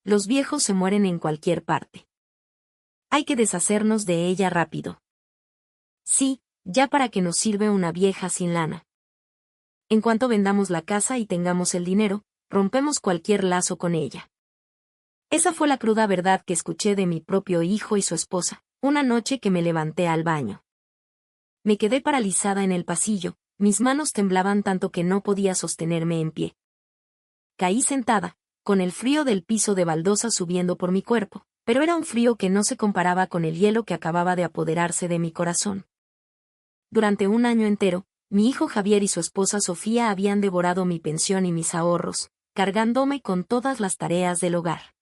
los viejos se mueren en cualquier parte. Hay que deshacernos de ella rápido. Sí, ya para qué nos sirve una vieja sin lana. En cuanto vendamos la casa y tengamos el dinero, rompemos cualquier lazo con ella. Esa fue la cruda verdad que escuché de mi propio hijo y su esposa, una noche que me levanté al baño. Me quedé paralizada en el pasillo, mis manos temblaban tanto que no podía sostenerme en pie. Caí sentada, con el frío del piso de baldosa subiendo por mi cuerpo, pero era un frío que no se comparaba con el hielo que acababa de apoderarse de mi corazón. Durante un año entero, mi hijo Javier y su esposa Sofía habían devorado mi pensión y mis ahorros, cargándome con todas las tareas del hogar.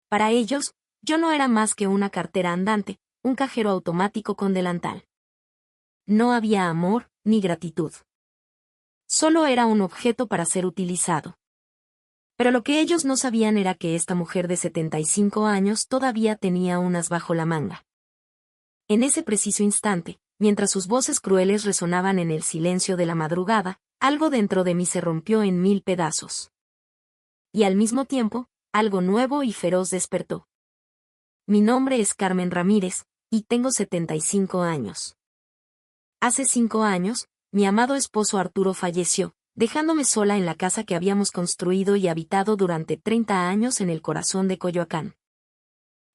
Para ellos, yo no era más que una cartera andante, un cajero automático con delantal. No había amor, ni gratitud. Solo era un objeto para ser utilizado. Pero lo que ellos no sabían era que esta mujer de 75 años todavía tenía unas bajo la manga. En ese preciso instante, mientras sus voces crueles resonaban en el silencio de la madrugada, algo dentro de mí se rompió en 1000 pedazos. Y al mismo tiempo, algo nuevo y feroz despertó. Mi nombre es Carmen Ramírez, y tengo 75 años. Hace 5 años, mi amado esposo Arturo falleció, dejándome sola en la casa que habíamos construido y habitado durante 30 años en el corazón de Coyoacán.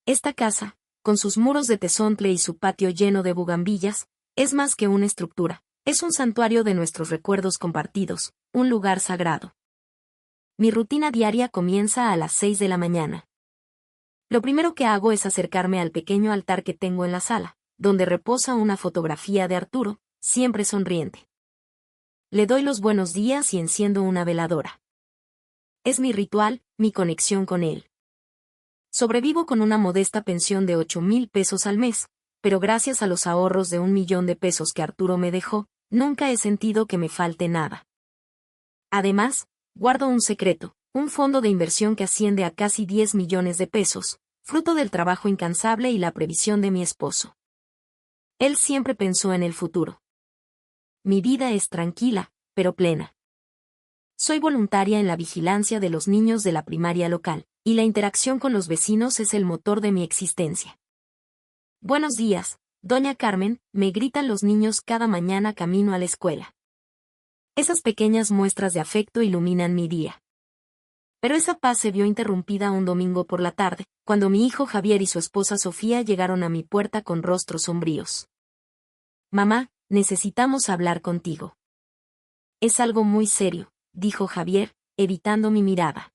Esta casa, con sus muros de tezontle y su patio lleno de bugambillas, es más que una estructura, es un santuario de nuestros recuerdos compartidos, un lugar sagrado. Mi rutina diaria comienza a las 6 de la mañana. Lo primero que hago es acercarme al pequeño altar que tengo en la sala, donde reposa una fotografía de Arturo, siempre sonriente. Le doy los buenos días y enciendo una veladora. Es mi ritual, mi conexión con él. Sobrevivo con una modesta pensión de 8,000 pesos al mes, pero gracias a los ahorros de 1,000,000 de pesos que Arturo me dejó, nunca he sentido que me falte nada. Además, guardo un secreto, un fondo de inversión que asciende a casi 10 millones de pesos, fruto del trabajo incansable y la previsión de mi esposo. Él siempre pensó en el futuro. Mi vida es tranquila, pero plena. Soy voluntaria en la vigilancia de los niños de la primaria local, y la interacción con los vecinos es el motor de mi existencia. Buenos días, doña Carmen, me gritan los niños cada mañana camino a la escuela. Esas pequeñas muestras de afecto iluminan mi día. Pero esa paz se vio interrumpida un domingo por la tarde, cuando mi hijo Javier y su esposa Sofía llegaron a mi puerta con rostros sombríos. Mamá, necesitamos hablar contigo. Es algo muy serio, dijo Javier, evitando mi mirada.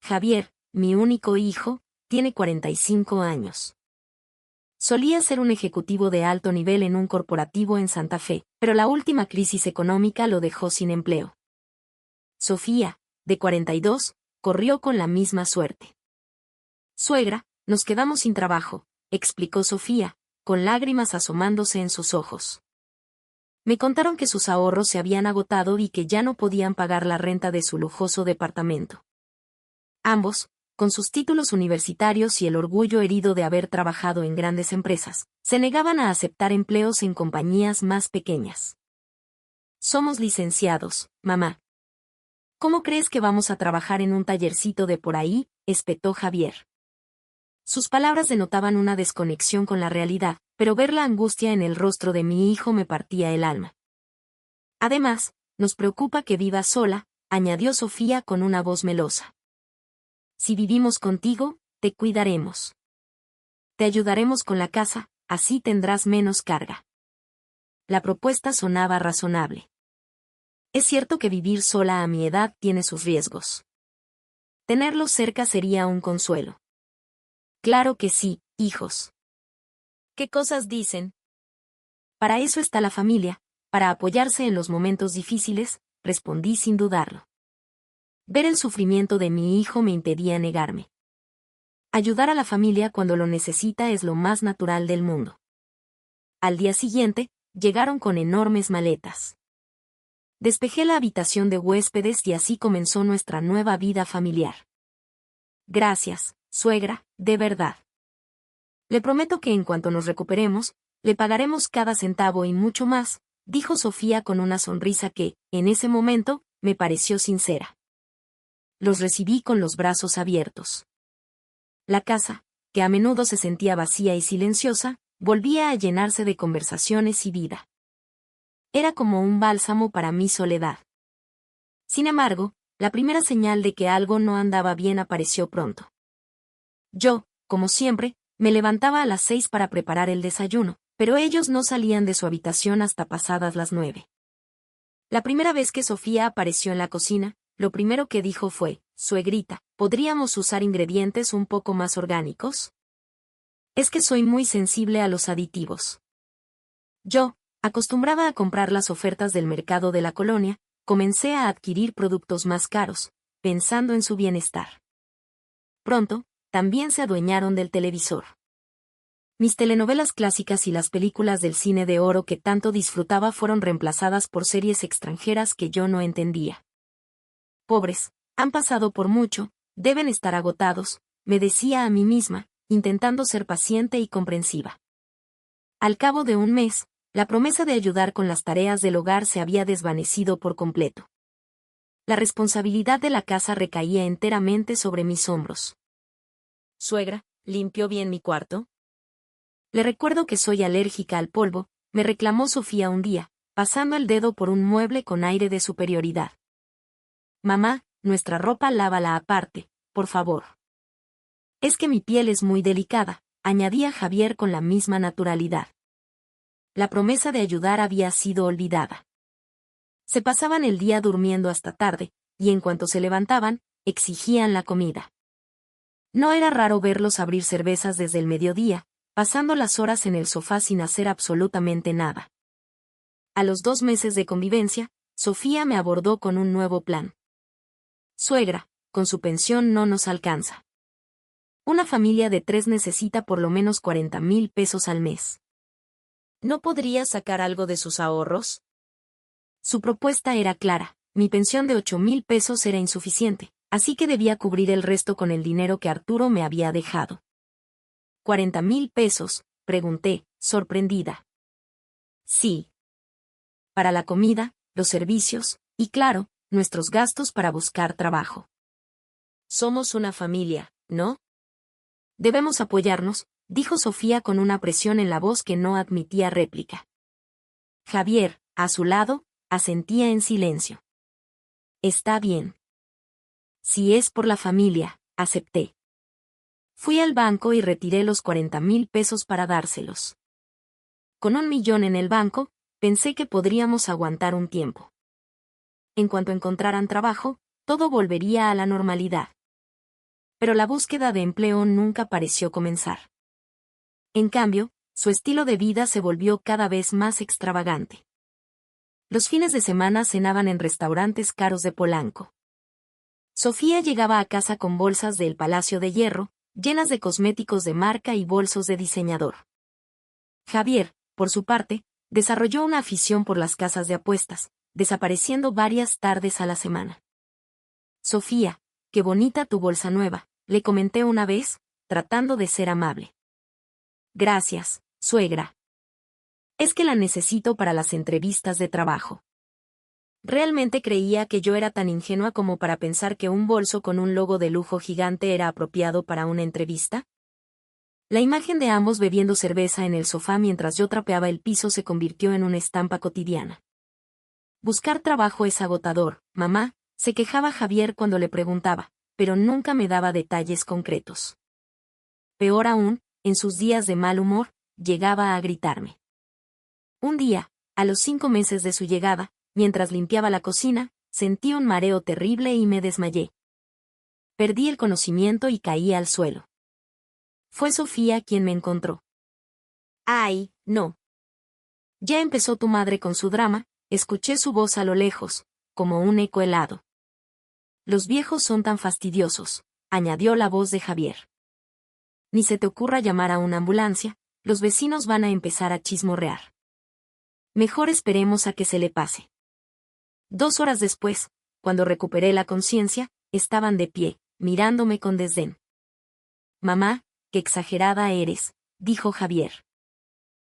Javier, mi único hijo, tiene 45 años. Solía ser un ejecutivo de alto nivel en un corporativo en Santa Fe, pero la última crisis económica lo dejó sin empleo. Sofía, de 42, corrió con la misma suerte. Suegra, nos quedamos sin trabajo, explicó Sofía, con lágrimas asomándose en sus ojos. Me contaron que sus ahorros se habían agotado y que ya no podían pagar la renta de su lujoso departamento. Ambos, con sus títulos universitarios y el orgullo herido de haber trabajado en grandes empresas, se negaban a aceptar empleos en compañías más pequeñas. Somos licenciados, mamá. ¿Cómo crees que vamos a trabajar en un tallercito de por ahí?, espetó Javier. Sus palabras denotaban una desconexión con la realidad, pero ver la angustia en el rostro de mi hijo me partía el alma. Además, nos preocupa que viva sola, añadió Sofía con una voz melosa. Si vivimos contigo, te cuidaremos. Te ayudaremos con la casa, así tendrás menos carga. La propuesta sonaba razonable. Es cierto que vivir sola a mi edad tiene sus riesgos. Tenerlos cerca sería un consuelo. Claro que sí, hijos. ¿Qué cosas dicen? Para eso está la familia, para apoyarse en los momentos difíciles, respondí sin dudarlo. Ver el sufrimiento de mi hijo me impedía negarme. Ayudar a la familia cuando lo necesita es lo más natural del mundo. Al día siguiente, llegaron con enormes maletas. Despejé la habitación de huéspedes y así comenzó nuestra nueva vida familiar. Gracias, suegra, de verdad. Le prometo que en cuanto nos recuperemos, le pagaremos cada centavo y mucho más, dijo Sofía con una sonrisa que, en ese momento, me pareció sincera. los recibí con los brazos abiertos. La casa, que a menudo se sentía vacía y silenciosa, volvía a llenarse de conversaciones y vida. Era como un bálsamo para mi soledad. Sin embargo, la primera señal de que algo no andaba bien apareció pronto. Yo, como siempre, me levantaba a las 6 para preparar el desayuno, pero ellos no salían de su habitación hasta pasadas las 9. La primera vez que Sofía apareció en la cocina, lo primero que dijo fue: «Suegrita, ¿podríamos usar ingredientes un poco más orgánicos? Es que soy muy sensible a los aditivos». Yo, acostumbrada a comprar las ofertas del mercado de la colonia, comencé a adquirir productos más caros, pensando en su bienestar. Pronto, también se adueñaron del televisor. Mis telenovelas clásicas y las películas del cine de oro que tanto disfrutaba fueron reemplazadas por series extranjeras que yo no entendía. Pobres, han pasado por mucho, deben estar agotados, me decía a mí misma, intentando ser paciente y comprensiva. Al cabo de un mes, la promesa de ayudar con las tareas del hogar se había desvanecido por completo. La responsabilidad de la casa recaía enteramente sobre mis hombros. «Suegra, ¿limpió bien mi cuarto?». «Le recuerdo que soy alérgica al polvo», me reclamó Sofía un día, pasando el dedo por un mueble con aire de superioridad. «Mamá, nuestra ropa lávala aparte, por favor». «Es que mi piel es muy delicada», añadía Javier con la misma naturalidad. La promesa de ayudar había sido olvidada. Se pasaban el día durmiendo hasta tarde, y en cuanto se levantaban, exigían la comida. No era raro verlos abrir cervezas desde el mediodía, pasando las horas en el sofá sin hacer absolutamente nada. A los 2 meses de convivencia, Sofía me abordó con un nuevo plan. «Suegra, con su pensión no nos alcanza. Una familia de 3 necesita por lo menos 40,000 pesos al mes. ¿No podría sacar algo de sus ahorros?». Su propuesta era clara: mi pensión de 8,000 pesos era insuficiente, así que debía cubrir el resto con el dinero que Arturo me había dejado. «¿40,000 pesos?», pregunté, sorprendida. «Sí. Para la comida, los servicios, y claro, nuestros gastos para buscar trabajo. Somos una familia, ¿no? Debemos apoyarnos», dijo Sofía con una presión en la voz que no admitía réplica. Javier, a su lado, asentía en silencio. «Está bien. Si es por la familia», acepté. Fui al banco y retiré los 40,000 pesos para dárselos. Con 1,000,000 en el banco, pensé que podríamos aguantar un tiempo. En cuanto encontraran trabajo, todo volvería a la normalidad. Pero la búsqueda de empleo nunca pareció comenzar. En cambio, su estilo de vida se volvió cada vez más extravagante. Los fines de semana cenaban en restaurantes caros de Polanco. Sofía llegaba a casa con bolsas del Palacio de Hierro, llenas de cosméticos de marca y bolsos de diseñador. Javier, por su parte, desarrolló una afición por las casas de apuestas, desapareciendo varias tardes a la semana. «Sofía, qué bonita tu bolsa nueva», le comenté una vez, tratando de ser amable. «Gracias, suegra. Es que la necesito para las entrevistas de trabajo». Realmente creía que yo era tan ingenua como para pensar que un bolso con un logo de lujo gigante era apropiado para una entrevista. La imagen de ambos bebiendo cerveza en el sofá mientras yo trapeaba el piso se convirtió en una estampa cotidiana. «Buscar trabajo es agotador, mamá», se quejaba Javier cuando le preguntaba, pero nunca me daba detalles concretos. Peor aún, en sus días de mal humor, llegaba a gritarme. Un día, a los 5 meses de su llegada, mientras limpiaba la cocina, sentí un mareo terrible y me desmayé. Perdí el conocimiento y caí al suelo. Fue Sofía quien me encontró. «Ay, no. Ya empezó tu madre con su drama», escuché su voz a lo lejos, como un eco helado. «Los viejos son tan fastidiosos», añadió la voz de Javier. «Ni se te ocurra llamar a una ambulancia, los vecinos van a empezar a chismorrear. Mejor esperemos a que se le pase». 2 horas después, cuando recuperé la conciencia, estaban de pie, mirándome con desdén. «Mamá, qué exagerada eres», dijo Javier.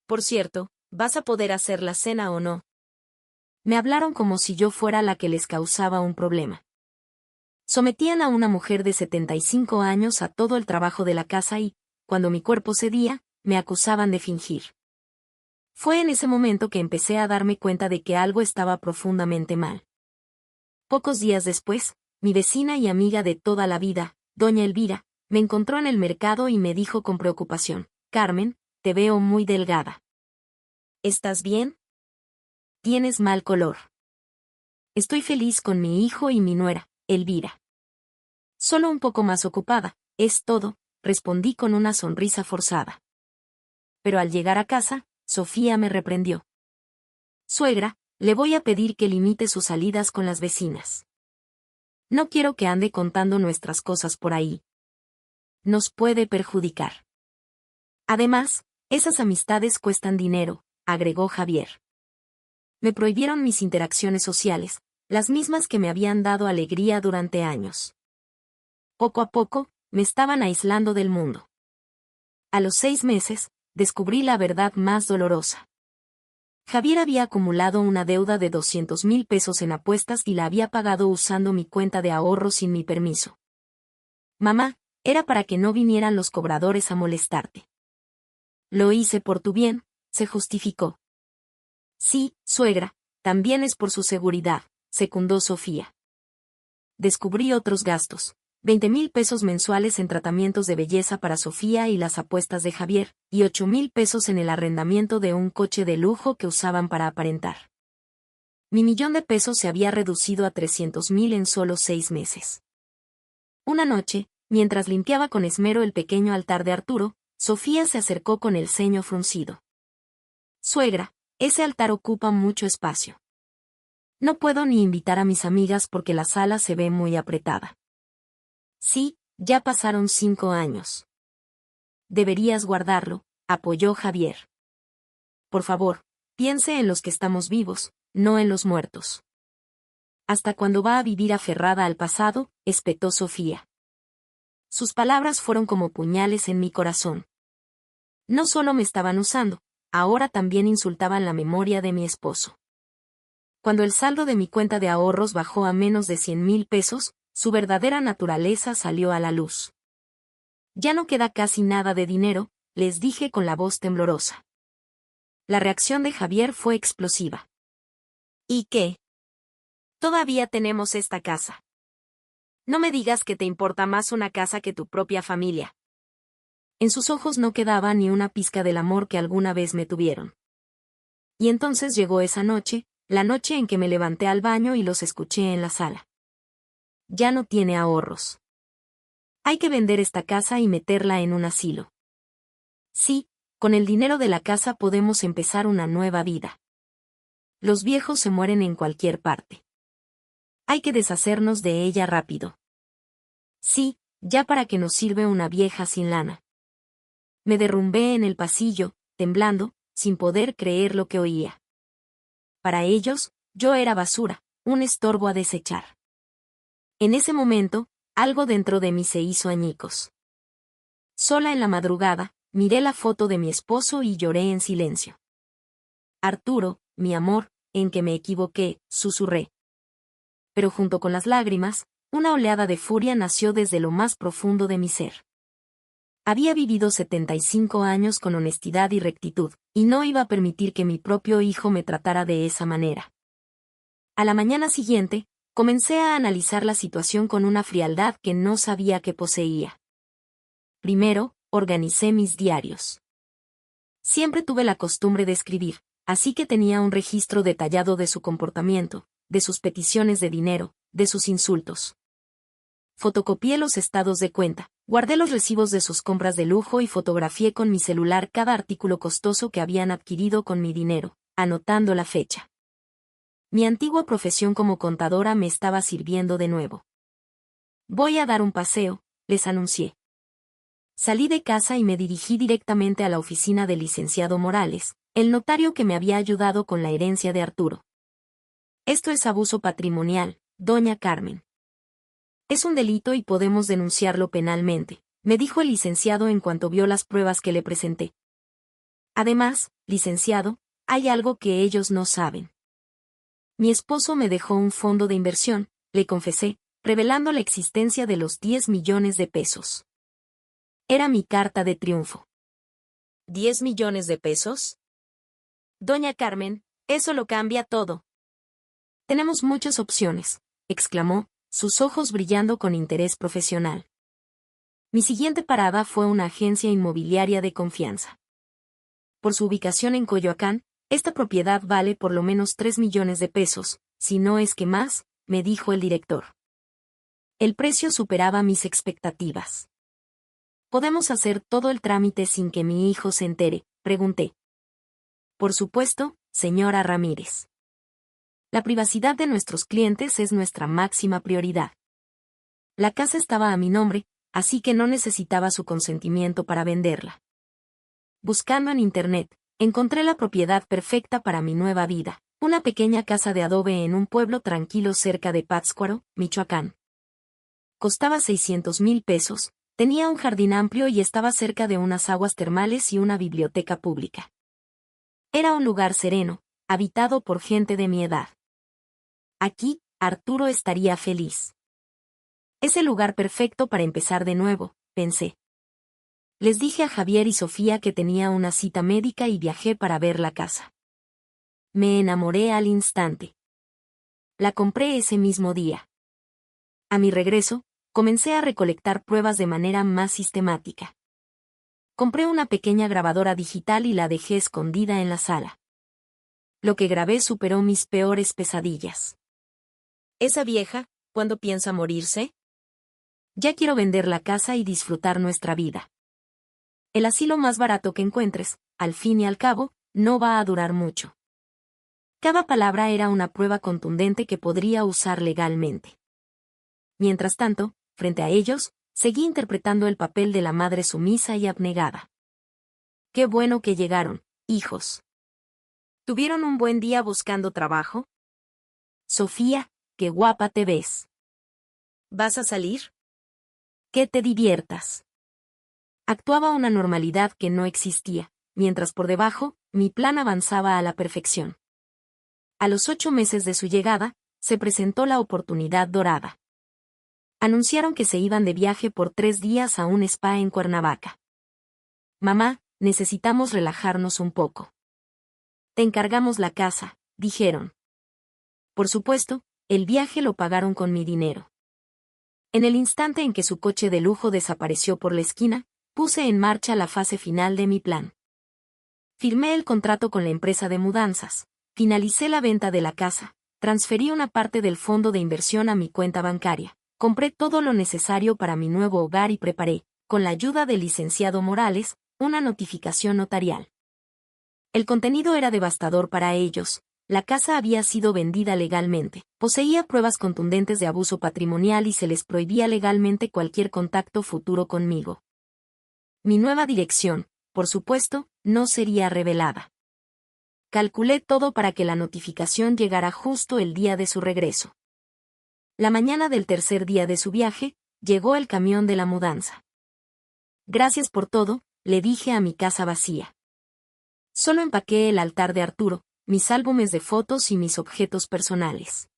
«Por cierto, ¿vas a poder hacer la cena o no?». Me hablaron como si yo fuera la que les causaba un problema. Sometían a una mujer de 75 años a todo el trabajo de la casa y, cuando mi cuerpo cedía, me acusaban de fingir. Fue en ese momento que empecé a darme cuenta de que algo estaba profundamente mal. Pocos días después, mi vecina y amiga de toda la vida, doña Elvira, me encontró en el mercado y me dijo con preocupación: Carmen, te veo muy delgada. ¿Estás bien? Tienes mal color. Estoy feliz con mi hijo y mi nuera, Elvira. Solo un poco más ocupada, es todo, respondí con una sonrisa forzada. Pero al llegar a casa, Sofía me reprendió. Suegra, le voy a pedir que limite sus salidas con las vecinas. No quiero que ande contando nuestras cosas por ahí. Nos puede perjudicar. Además, esas amistades cuestan dinero, agregó Javier. Me prohibieron mis interacciones sociales, las mismas que me habían dado alegría durante años. Poco a poco, me estaban aislando del mundo. A los 6 meses, descubrí la verdad más dolorosa. Javier había acumulado una deuda de 200,000 pesos en apuestas y la había pagado usando mi cuenta de ahorro sin mi permiso. Mamá, era para que no vinieran los cobradores a molestarte. Lo hice por tu bien, se justificó. Sí, suegra, también es por su seguridad, secundó Sofía. Descubrí otros gastos. 20,000 pesos mensuales en tratamientos de belleza para Sofía y las apuestas de Javier, y 8,000 pesos en el arrendamiento de un coche de lujo que usaban para aparentar. Mi 1,000,000 de pesos se había reducido a 300,000 en solo 6 meses. Una noche, mientras limpiaba con esmero el pequeño altar de Arturo, Sofía se acercó con el ceño fruncido. Suegra, ese altar ocupa mucho espacio. No puedo ni invitar a mis amigas porque la sala se ve muy apretada. Sí, ya pasaron 5 años. Deberías guardarlo, apoyó Javier. Por favor, piense en los que estamos vivos, no en los muertos. ¿Hasta cuándo va a vivir aferrada al pasado?, espetó Sofía. Sus palabras fueron como puñales en mi corazón. No solo me estaban usando, ahora también insultaban la memoria de mi esposo. Cuando el saldo de mi cuenta de ahorros bajó a menos de 100,000 pesos, su verdadera naturaleza salió a la luz. Ya no queda casi nada de dinero, les dije con la voz temblorosa. La reacción de Javier fue explosiva. ¿Y qué? Todavía tenemos esta casa. No me digas que te importa más una casa que tu propia familia. En sus ojos no quedaba ni una pizca del amor que alguna vez me tuvieron. Y entonces llegó esa noche, la noche en que me levanté al baño y los escuché en la sala. Ya no tiene ahorros. Hay que vender esta casa y meterla en un asilo. Sí, con el dinero de la casa podemos empezar una nueva vida. Los viejos se mueren en cualquier parte. Hay que deshacernos de ella rápido. Sí, ya para qué nos sirve una vieja sin lana. Me derrumbé en el pasillo, temblando, sin poder creer lo que oía. Para ellos, yo era basura, un estorbo a desechar. En ese momento, algo dentro de mí se hizo añicos. Sola en la madrugada, miré la foto de mi esposo y lloré en silencio. Arturo, mi amor, en que me equivoqué, susurré. Pero junto con las lágrimas, una oleada de furia nació desde lo más profundo de mi ser. Había vivido 75 años con honestidad y rectitud, y no iba a permitir que mi propio hijo me tratara de esa manera. A la mañana siguiente, comencé a analizar la situación con una frialdad que no sabía que poseía. Primero, organicé mis diarios. Siempre tuve la costumbre de escribir, así que tenía un registro detallado de su comportamiento, de sus peticiones de dinero, de sus insultos. Fotocopié los estados de cuenta, guardé los recibos de sus compras de lujo y fotografié con mi celular cada artículo costoso que habían adquirido con mi dinero, anotando la fecha. Mi antigua profesión como contadora me estaba sirviendo de nuevo. Voy a dar un paseo, les anuncié. Salí de casa y me dirigí directamente a la oficina del licenciado Morales, el notario que me había ayudado con la herencia de Arturo. Esto es abuso patrimonial, doña Carmen. Es un delito y podemos denunciarlo penalmente, me dijo el licenciado en cuanto vio las pruebas que le presenté. Además, licenciado, hay algo que ellos no saben. Mi esposo me dejó un fondo de inversión, le confesé, revelando la existencia de los 10 millones de pesos. Era mi carta de triunfo. ¿10 millones de pesos? Doña Carmen, eso lo cambia todo. Tenemos muchas opciones, exclamó, sus ojos brillando con interés profesional. Mi siguiente parada fue una agencia inmobiliaria de confianza. Por su ubicación en Coyoacán, esta propiedad vale por lo menos 3 millones de pesos, si no es que más, me dijo el director. El precio superaba mis expectativas. ¿Podemos hacer todo el trámite sin que mi hijo se entere?, pregunté. Por supuesto, señora Ramírez. La privacidad de nuestros clientes es nuestra máxima prioridad. La casa estaba a mi nombre, así que no necesitaba su consentimiento para venderla. Buscando en Internet, encontré la propiedad perfecta para mi nueva vida, una pequeña casa de adobe en un pueblo tranquilo cerca de Pátzcuaro, Michoacán. Costaba 600,000 pesos, tenía un jardín amplio y estaba cerca de unas aguas termales y una biblioteca pública. Era un lugar sereno, habitado por gente de mi edad. Aquí, Arturo estaría feliz. Es el lugar perfecto para empezar de nuevo, pensé. Les dije a Javier y Sofía que tenía una cita médica y viajé para ver la casa. Me enamoré al instante. La compré ese mismo día. A mi regreso, comencé a recolectar pruebas de manera más sistemática. Compré una pequeña grabadora digital y la dejé escondida en la sala. Lo que grabé superó mis peores pesadillas. ¿Esa vieja, cuándo piensa morirse? Ya quiero vender la casa y disfrutar nuestra vida. El asilo más barato que encuentres, al fin y al cabo, no va a durar mucho. Cada palabra era una prueba contundente que podría usar legalmente. Mientras tanto, frente a ellos, seguí interpretando el papel de la madre sumisa y abnegada. Qué bueno que llegaron, hijos. ¿Tuvieron un buen día buscando trabajo? Sofía, qué guapa te ves. ¿Vas a salir? Que te diviertas. Actuaba una normalidad que no existía, mientras por debajo, mi plan avanzaba a la perfección. A los 8 meses de su llegada, se presentó la oportunidad dorada. Anunciaron que se iban de viaje por 3 días a un spa en Cuernavaca. Mamá, necesitamos relajarnos un poco. Te encargamos la casa, dijeron. Por supuesto, el viaje lo pagaron con mi dinero. En el instante en que su coche de lujo desapareció por la esquina, puse en marcha la fase final de mi plan. Firmé el contrato con la empresa de mudanzas, finalicé la venta de la casa, transferí una parte del fondo de inversión a mi cuenta bancaria, compré todo lo necesario para mi nuevo hogar y preparé, con la ayuda del licenciado Morales, una notificación notarial. El contenido era devastador para ellos. La casa había sido vendida legalmente, poseía pruebas contundentes de abuso patrimonial y se les prohibía legalmente cualquier contacto futuro conmigo. Mi nueva dirección, por supuesto, no sería revelada. Calculé todo para que la notificación llegara justo el día de su regreso. La mañana del tercer día de su viaje, llegó el camión de la mudanza. Gracias por todo, le dije a mi casa vacía. Solo empaqué el altar de Arturo, mis álbumes de fotos y mis objetos personales.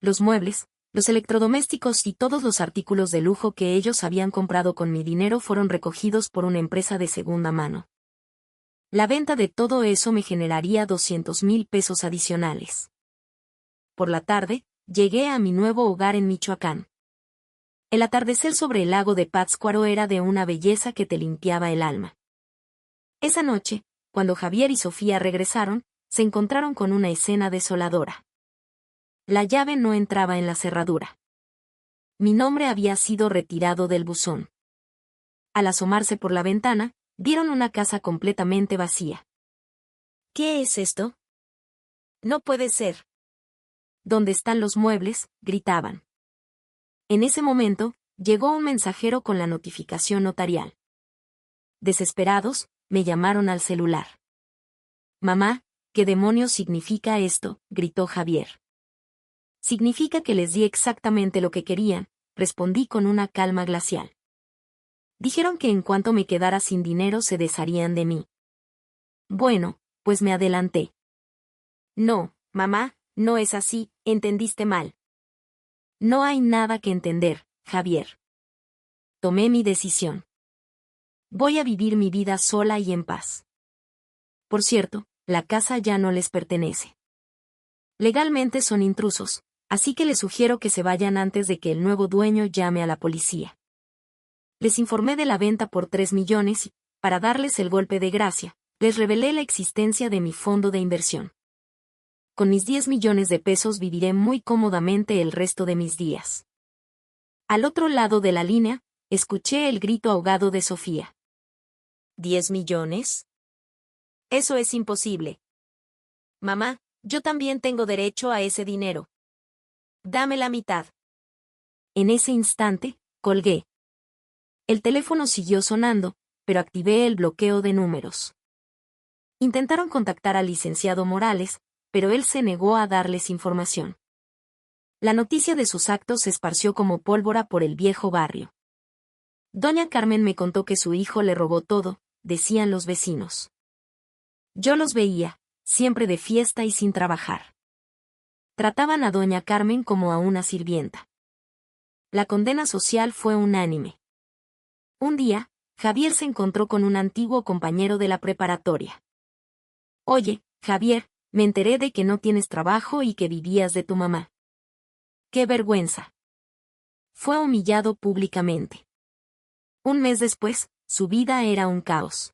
Los muebles, los electrodomésticos y todos los artículos de lujo que ellos habían comprado con mi dinero fueron recogidos por una empresa de segunda mano. La venta de todo eso me generaría 200,000 pesos adicionales. Por la tarde, llegué a mi nuevo hogar en Michoacán. El atardecer sobre el lago de Pátzcuaro era de una belleza que te limpiaba el alma. Esa noche, cuando Javier y Sofía regresaron, se encontraron con una escena desoladora. La llave no entraba en la cerradura. Mi nombre había sido retirado del buzón. Al asomarse por la ventana, vieron una casa completamente vacía. ¿Qué es esto? No puede ser. ¿Dónde están los muebles?, gritaban. En ese momento, llegó un mensajero con la notificación notarial. Desesperados, me llamaron al celular. Mamá, ¿qué demonios significa esto?, gritó Javier. Significa que les di exactamente lo que querían, respondí con una calma glacial. Dijeron que en cuanto me quedara sin dinero se desharían de mí. Bueno, pues me adelanté. No, mamá, no es así, entendiste mal. No hay nada que entender, Javier. Tomé mi decisión. Voy a vivir mi vida sola y en paz. Por cierto, la casa ya no les pertenece. Legalmente son intrusos, así que les sugiero que se vayan antes de que el nuevo dueño llame a la policía. Les informé de la venta por 3 millones y, para darles el golpe de gracia, les revelé la existencia de mi fondo de inversión. Con mis 10 millones de pesos viviré muy cómodamente el resto de mis días. Al otro lado de la línea, escuché el grito ahogado de Sofía. ¿10 millones? Eso es imposible. Mamá, yo también tengo derecho a ese dinero. Dame la mitad. En ese instante, colgué. El teléfono siguió sonando, pero activé el bloqueo de números. Intentaron contactar al licenciado Morales, pero él se negó a darles información. La noticia de sus actos se esparció como pólvora por el viejo barrio. Doña Carmen me contó que su hijo le robó todo, decían los vecinos. Yo los veía, siempre de fiesta y sin trabajar. Trataban a doña Carmen como a una sirvienta. La condena social fue unánime. Un día, Javier se encontró con un antiguo compañero de la preparatoria. Oye, Javier, me enteré de que no tienes trabajo y que vivías de tu mamá. ¡Qué vergüenza! Fue humillado públicamente. Un mes después, su vida era un caos.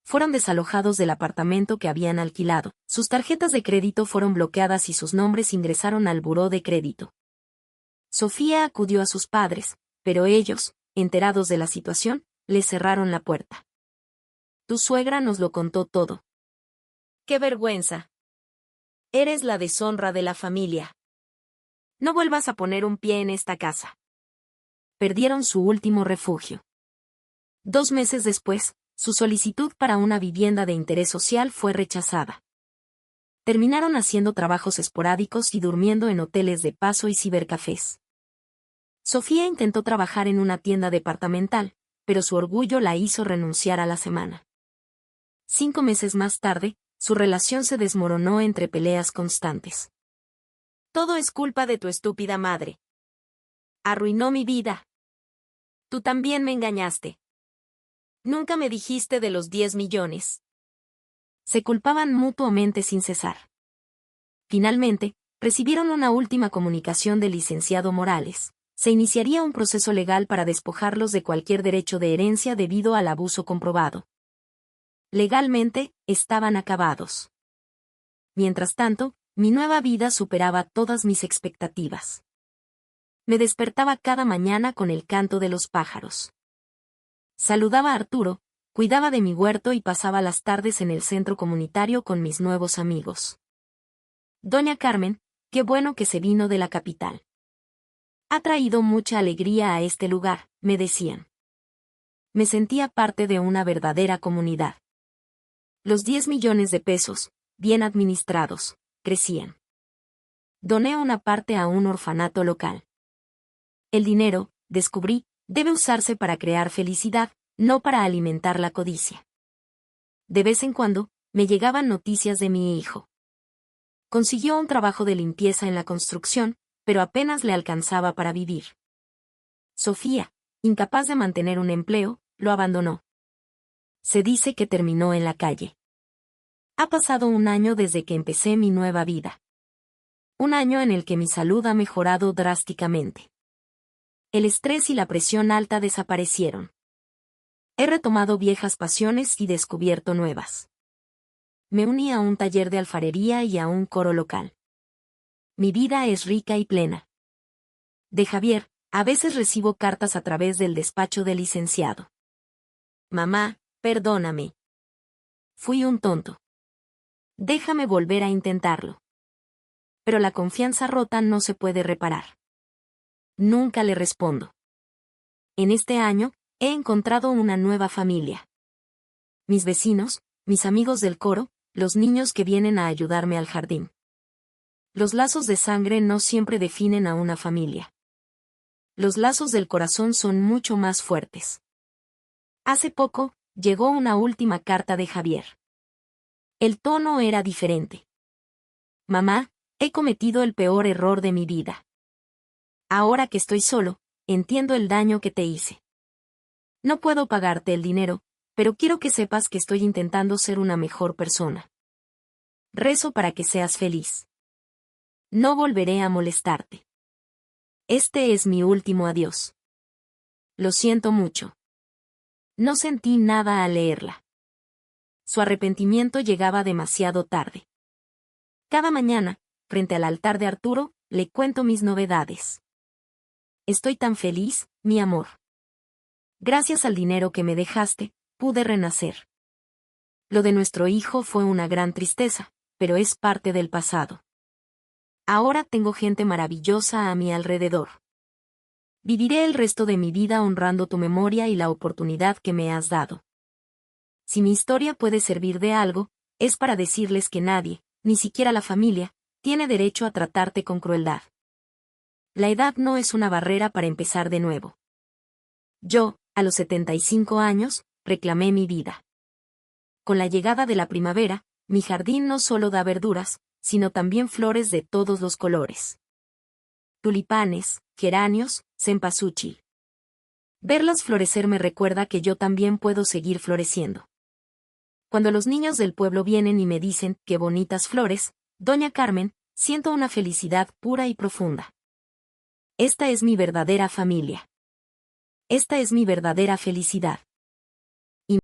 Fueron desalojados del apartamento que habían alquilado, sus tarjetas de crédito fueron bloqueadas y sus nombres ingresaron al buró de crédito. Sofía acudió a sus padres, pero ellos, enterados de la situación, le cerraron la puerta. Tu suegra nos lo contó todo. ¡Qué vergüenza! Eres la deshonra de la familia. No vuelvas a poner un pie en esta casa. Perdieron su último refugio. 2 meses después, su solicitud para una vivienda de interés social fue rechazada. Terminaron haciendo trabajos esporádicos y durmiendo en hoteles de paso y cibercafés. Sofía intentó trabajar en una tienda departamental, pero su orgullo la hizo renunciar a la semana. 5 meses más tarde, su relación se desmoronó entre peleas constantes. Todo es culpa de tu estúpida madre. Arruinó mi vida. Tú también me engañaste. Nunca me dijiste de los 10 millones. Se culpaban mutuamente sin cesar. Finalmente, recibieron una última comunicación del licenciado Morales. Se iniciaría un proceso legal para despojarlos de cualquier derecho de herencia debido al abuso comprobado. Legalmente, estaban acabados. Mientras tanto, mi nueva vida superaba todas mis expectativas. Me despertaba cada mañana con el canto de los pájaros. Saludaba a Arturo, cuidaba de mi huerto y pasaba las tardes en el centro comunitario con mis nuevos amigos. Doña Carmen, qué bueno que se vino de la capital. Ha traído mucha alegría a este lugar, me decían. Me sentía parte de una verdadera comunidad. Los 10 millones de pesos, bien administrados, crecían. Doné una parte a un orfanato local. El dinero, descubrí, debe usarse para crear felicidad, no para alimentar la codicia. De vez en cuando, me llegaban noticias de mi hijo. Consiguió un trabajo de limpieza en la construcción, pero apenas le alcanzaba para vivir. Sofía, incapaz de mantener un empleo, lo abandonó. Se dice que terminó en la calle. Ha pasado un año desde que empecé mi nueva vida. Un año en el que mi salud ha mejorado drásticamente. El estrés y la presión alta desaparecieron. He retomado viejas pasiones y descubierto nuevas. Me uní a un taller de alfarería y a un coro local. Mi vida es rica y plena. De Javier, a veces recibo cartas a través del despacho del licenciado. Mamá, perdóname. Fui un tonto. Déjame volver a intentarlo. Pero la confianza rota no se puede reparar. Nunca le respondo. En este año, he encontrado una nueva familia. Mis vecinos, mis amigos del coro, los niños que vienen a ayudarme al jardín. Los lazos de sangre no siempre definen a una familia. Los lazos del corazón son mucho más fuertes. Hace poco, llegó una última carta de Javier. El tono era diferente. Mamá, he cometido el peor error de mi vida. Ahora que estoy solo, entiendo el daño que te hice. No puedo pagarte el dinero, pero quiero que sepas que estoy intentando ser una mejor persona. Rezo para que seas feliz. No volveré a molestarte. Este es mi último adiós. Lo siento mucho. No sentí nada al leerla. Su arrepentimiento llegaba demasiado tarde. Cada mañana, frente al altar de Arturo, le cuento mis novedades. Estoy tan feliz, mi amor. Gracias al dinero que me dejaste, pude renacer. Lo de nuestro hijo fue una gran tristeza, pero es parte del pasado. Ahora tengo gente maravillosa a mi alrededor. Viviré el resto de mi vida honrando tu memoria y la oportunidad que me has dado. Si mi historia puede servir de algo, es para decirles que nadie, ni siquiera la familia, tiene derecho a tratarte con crueldad. La edad no es una barrera para empezar de nuevo. Yo, a los 75 años, reclamé mi vida. Con la llegada de la primavera, mi jardín no solo da verduras, sino también flores de todos los colores. Tulipanes, geranios, cempasúchil. Verlas florecer me recuerda que yo también puedo seguir floreciendo. Cuando los niños del pueblo vienen y me dicen, qué bonitas flores, doña Carmen, siento una felicidad pura y profunda. Esta es mi verdadera familia. Esta es mi verdadera felicidad.